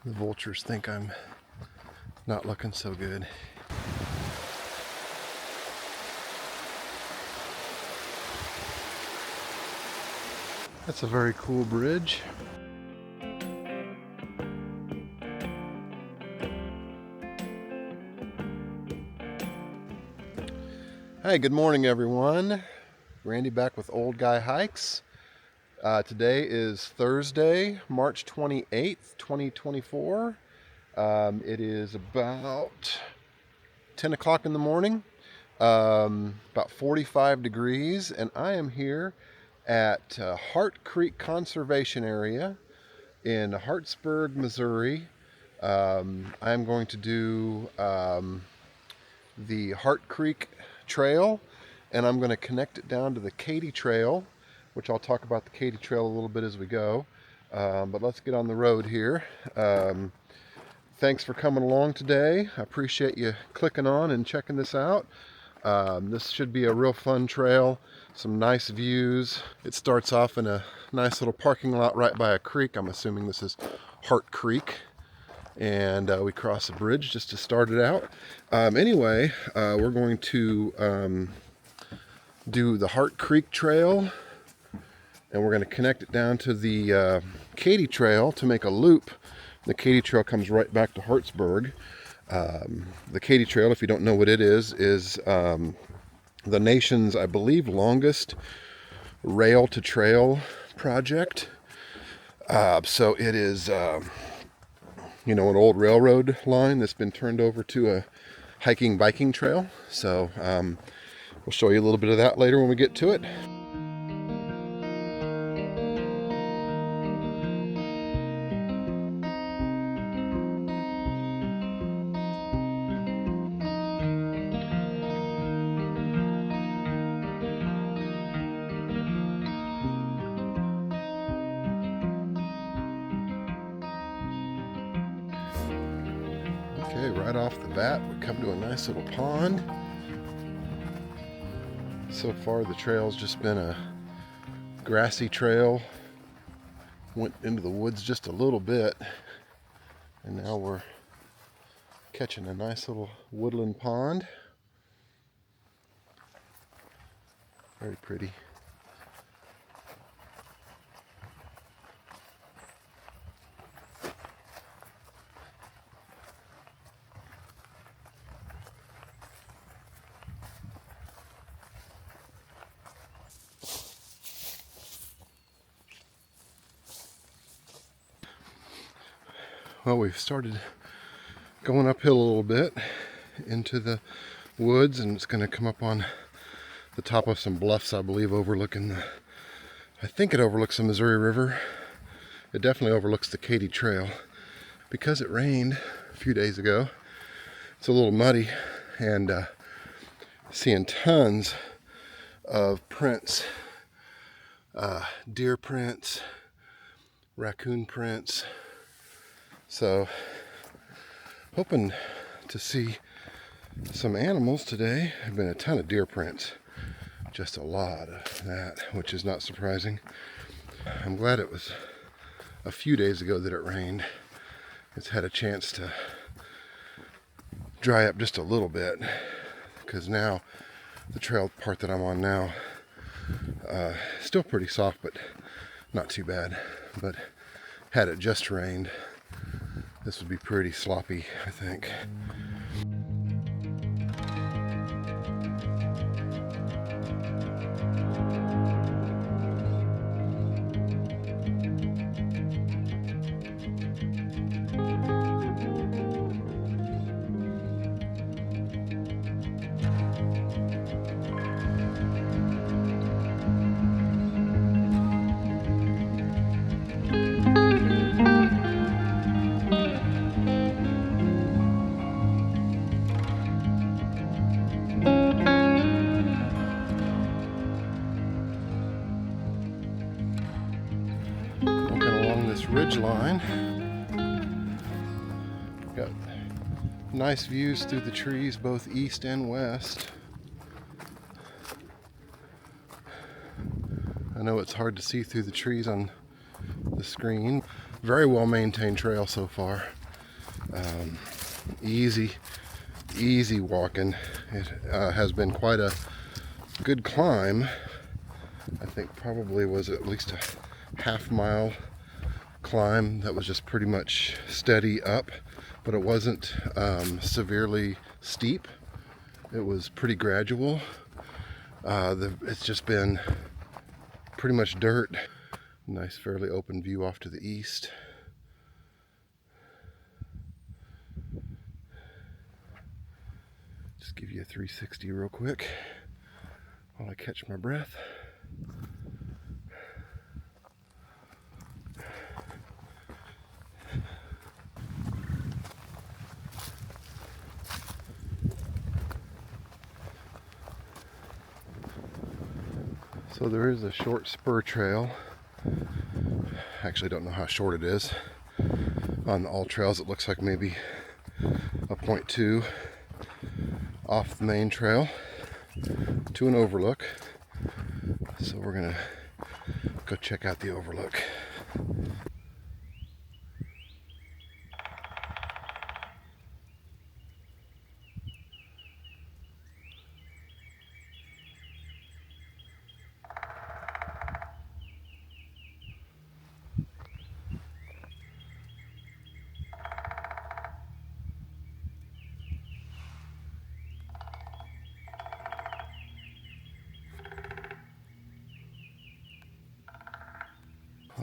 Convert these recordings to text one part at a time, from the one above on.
The vultures think I'm not looking so good. That's a very cool bridge. Hi, good morning everyone. Randy back with Old Guy Hikes. Today is Thursday, March 28th, 2024. It is about 10 o'clock in the morning, about 45 degrees, and I am here at Hart Creek Conservation Area in Hartsburg, Missouri. I'm going to do the Hart Creek Trail, and I'm going to connect it down to the Katy Trail, which I'll talk about the Katy Trail a little bit as we go. But let's get on the road here. Thanks for coming along today. I appreciate you clicking on and checking this out. This should be a real fun trail, some nice views. It starts off in a nice little parking lot right by a creek. I'm assuming this is Hart Creek. And we cross a bridge just to start it out. Anyway, we're going to do the Hart Creek Trail, and we're going to connect it down to the Katy Trail to make a loop. The Katy Trail comes right back to Hartsburg. The Katy Trail, if you don't know what it is the nation's, I believe, longest rail-to-trail project. So it is an old railroad line that's been turned over to a hiking biking trail. So we'll show you a little bit of that later when we get to it. Okay, right off the bat, we come to a nice little pond. So far, the trail's just been a grassy trail. Went into the woods just a little bit, and now we're catching a nice little woodland pond. Very pretty. Well, we've started going uphill a little bit into the woods, and it's going to come up on the top of some bluffs, I believe, overlooking I think it overlooks the Missouri River. It definitely overlooks the Katy Trail. Because it rained a few days ago, it's a little muddy, and seeing tons of prints, deer prints, raccoon prints. So, hoping to see some animals today. There have been a ton of deer prints, just a lot of that, which is not surprising. I'm glad it was a few days ago that it rained. It's had a chance to dry up just a little bit, because now the trail part that I'm on now, still pretty soft, but not too bad. But had it just rained, this would be pretty sloppy, I think. Ridge line. Got nice views through the trees both east and west. I know it's hard to see through the trees on the screen. Very well maintained trail so far. Easy walking. It has been quite a good climb. I think probably was at least a half-mile climb that was just pretty much steady up, but it wasn't severely steep. It was pretty gradual. It's just been pretty much dirt. Nice, fairly open view off to the east. Just give you a 360 real quick while I catch my breath. So there is a short spur trail. Actually, don't know how short it is. On all trails, it looks like maybe a 0.2 off the main trail to an overlook. So we're gonna go check out the overlook.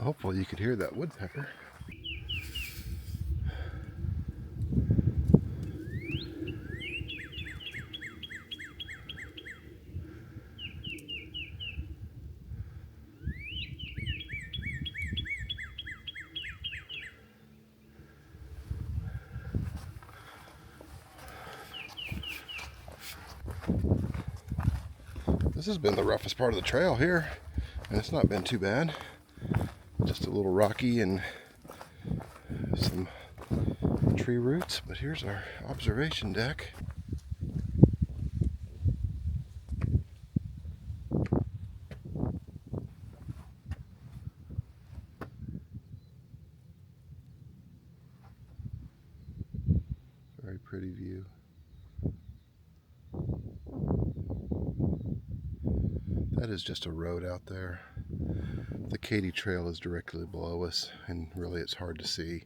Hopefully you could hear that woodpecker. This has been the roughest part of the trail here, and it's not been too bad. Just a little rocky and some tree roots, but here's our observation deck. Very pretty view. That is just a road out there. The Katy trail is directly below us, and really it's hard to see,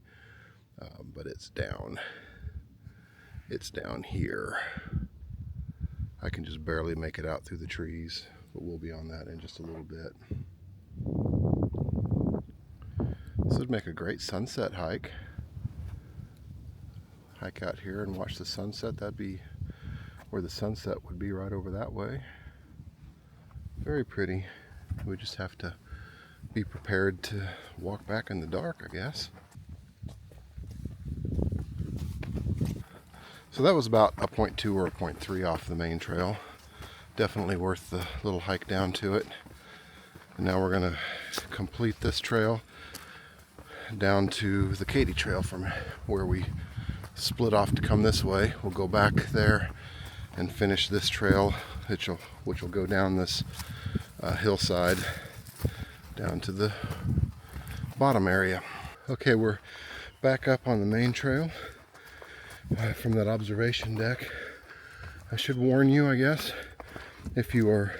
but it's down. It's down here. I can just barely make it out through the trees, but we'll be on that in just a little bit. This would make a great sunset hike. Hike out here and watch the sunset. That'd be where the sunset would be, right over that way. Very pretty. We just have to be prepared to walk back in the dark, I guess. So that was about a 0.2 or a 0.3 off the main trail. Definitely worth the little hike down to it. And now we're gonna complete this trail down to the Katy trail from where we split off to come this way. We'll go back there and finish this trail, which will go down this hillside down to the bottom area. Okay, we're back up on the main trail from that observation deck. I should warn you, I guess, if you are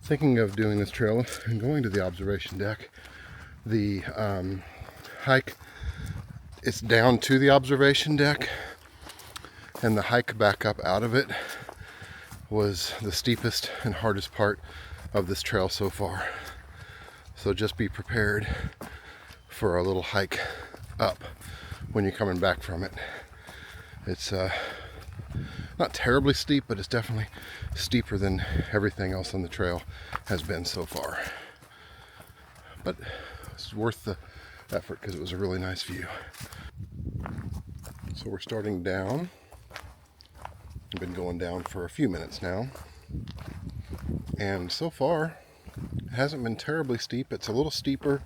thinking of doing this trail and going to the observation deck, the hike, it's down to the observation deck, and the hike back up out of it was the steepest and hardest part of this trail so far. So just be prepared for a little hike up when you're coming back from it. It's not terribly steep, but it's definitely steeper than everything else on the trail has been so far. But it's worth the effort because it was a really nice view. So we're starting down. I've been going down for a few minutes now. And so far, it hasn't been terribly steep. It's a little steeper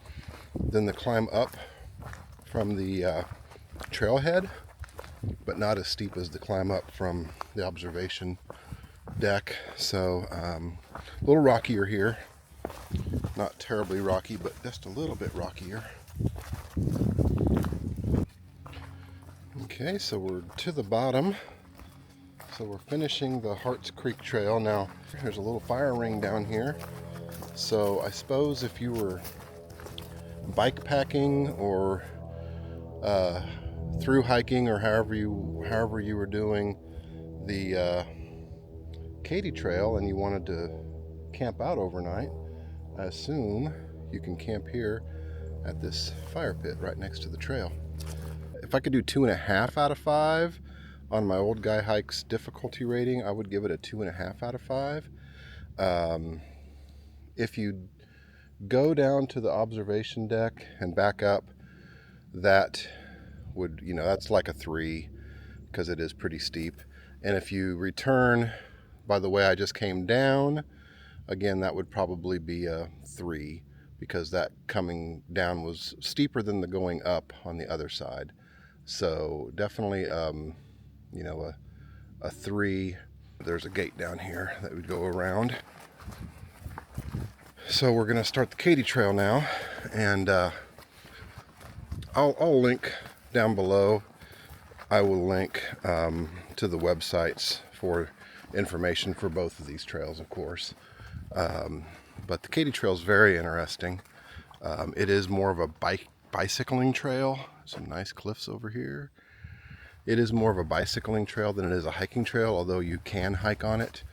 than the climb up from the trailhead, but not as steep as the climb up from the observation deck. So a little rockier here. Not terribly rocky, but just a little bit rockier. Okay, so we're to the bottom. So we're finishing the Hart's Creek Trail. Now, there's a little fire ring down here. So I suppose if you were bike packing or through hiking, or however you were doing the Katy Trail and you wanted to camp out overnight, I assume you can camp here at this fire pit right next to the trail. If I could do 2.5 out of 5 on my Old Guy Hikes difficulty rating, I would give it a 2.5 out of 5. If you go down to the observation deck and back up, that would, that's like a 3 because it is pretty steep. And if you return by the way I just came down, again, that would probably be a 3 because that coming down was steeper than the going up on the other side. So definitely, a 3. There's a gate down here that would go around. So we're gonna start the Katy Trail now, and I'll link down below. I will link to the websites for information for both of these trails, of course. But the Katy Trail is very interesting. It is more of a bicycling trail. Some nice cliffs over here. It is more of a bicycling trail than it is a hiking trail, although you can hike on it.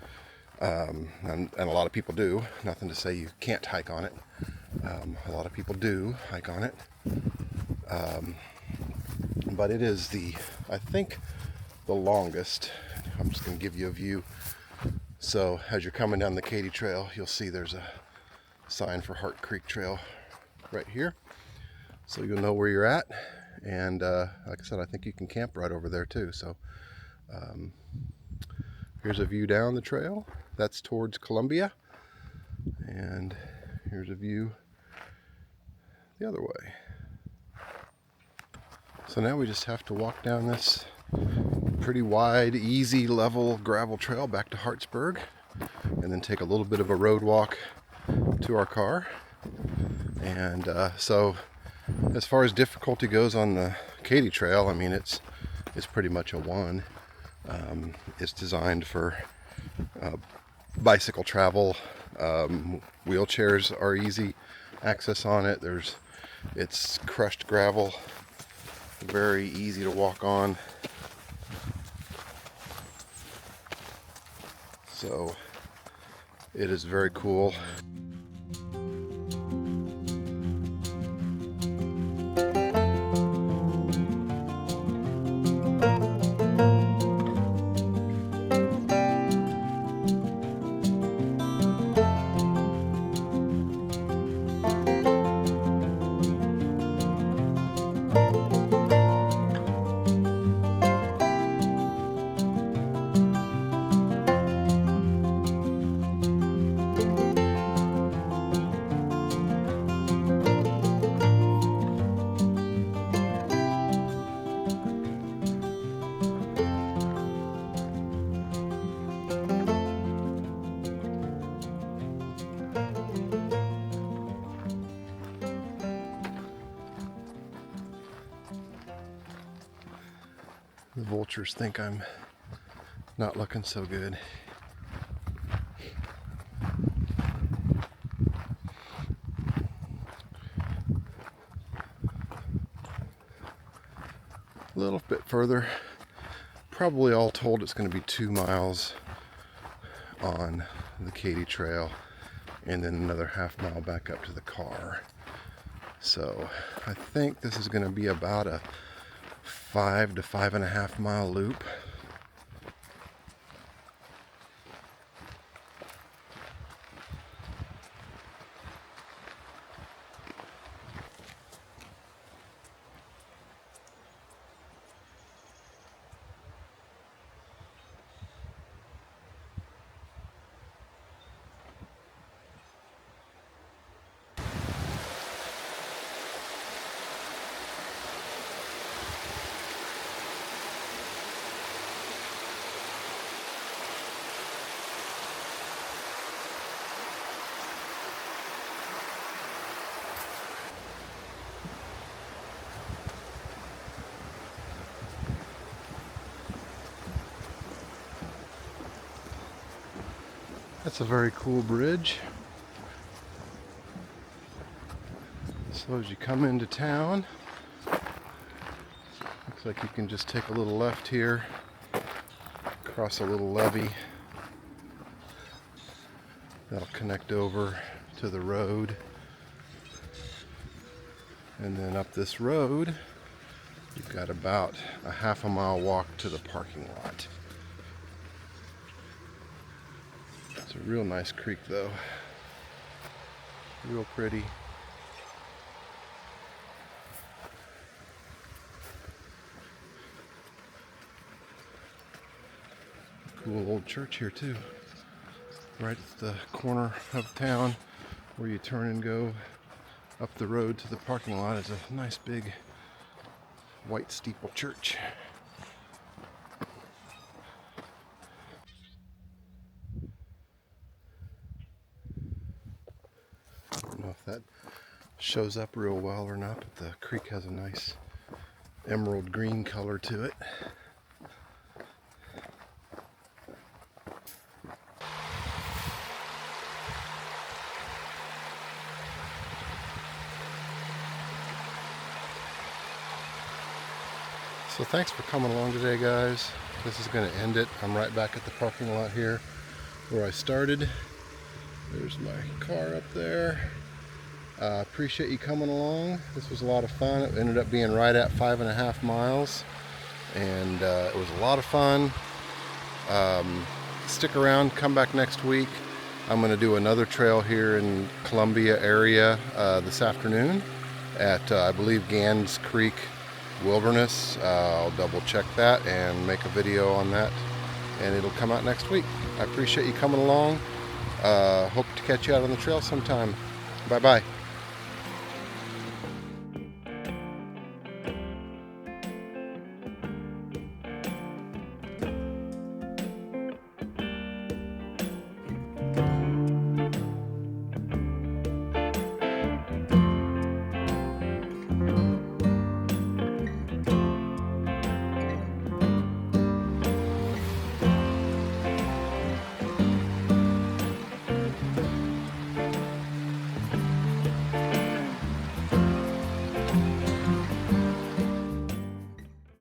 And a lot of people do. Nothing to say you can't hike on it. A lot of people do hike on it. But it is I think, the longest. I'm just going to give you a view. So as you're coming down the Katy Trail, you'll see there's a sign for Hart Creek Trail right here. So you'll know where you're at. And like I said, I think you can camp right over there too. So here's a view down the trail. That's towards Columbia. And here's a view the other way. So now we just have to walk down this pretty wide, easy, level gravel trail back to Hartsburg, and then take a little bit of a road walk to our car. And so as far as difficulty goes on the Katy Trail, I mean, it's pretty much a 1. It's designed for bicycle travel. Wheelchairs are easy access on it. It's crushed gravel, very easy to walk on. So it is very cool. The vultures think I'm not looking so good. A little bit further, probably all told it's going to be 2 miles on the Katy Trail, and then another half mile back up to the car. So I think this is going to be about a 5 to 5.5 mile loop. That's a very cool bridge. So as you come into town, looks like you can just take a little left here, cross a little levee that'll connect over to the road, and then up this road you've got about a half a mile walk to the parking lot. It's a real nice creek though, real pretty. Cool old church here too, right at the corner of town where you turn and go up the road to the parking lot is a nice big white steeple church. I don't know if that shows up real well or not, but the creek has a nice emerald green color to it. So thanks for coming along today, guys. This is going to end it. I'm right back at the parking lot here where I started. There's my car up there. Appreciate you coming along. This was a lot of fun. It ended up being right at 5.5 miles, and it was a lot of fun. Stick around, come back next week. I'm going to do another trail here in Columbia area this afternoon at I believe Gans Creek Wilderness. I'll double check that and make a video on that, and it'll come out next week. I appreciate you coming along. Hope to catch you out on the trail sometime. Bye bye.